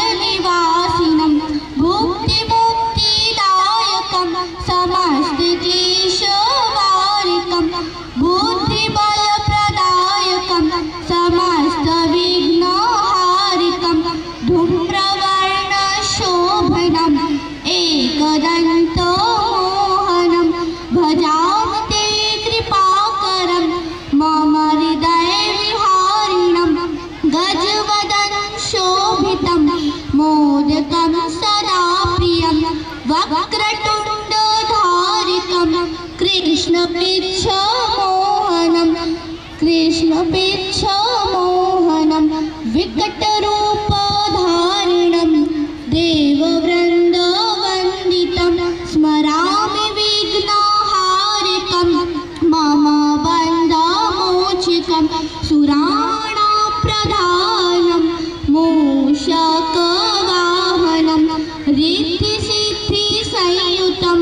हृदकमलनिवासिनं भुक्तिमुक्तिदायकं समस्तक्लेशवारिकं बुद्धिबलप्रदायकं समस्तविघ्नहारिकं धूम्रवर्णशोभनम् एकदन्तमोहनं भजामि ते कृपाकरं मम हृदयविहारिणं गजवदनं शोभितं मोदकं सदा प्रियं वक्रतुण्डधारिकं कृष्णपृच्छमोहनं विकटरूपधारिणं देववृन्दवन्दितं स्मरामि विघ्नहारिकं मम बन्धमोचकं सुराणाप्रधानं मूषकवाहनं रिद्धिसिद्धिसंयुतं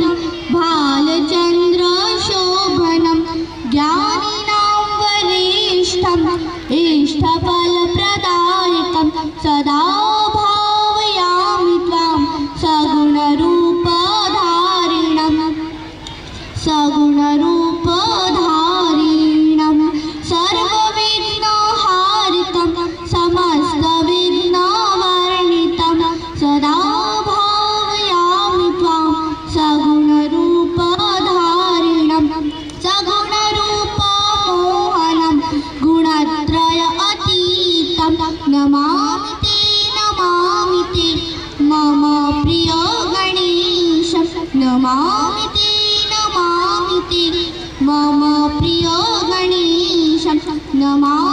भालचन्द्रशोभनं ज्ञानिनां वरिष्ठम् इष्टफलप्रदायकं सदा भावयामि त्वां सगुणरूपधारिणं सर्वविघ्नहारिकं समस्तविघ्नवर्णितं सदा भावयामि त्वां सगुणरूपधारिणं सगुणरूपमोहनं गुणत्रय अतीतं नमामि ते मम प्रिय गणेश नमामि ते मम प्रिय गणेश नमामि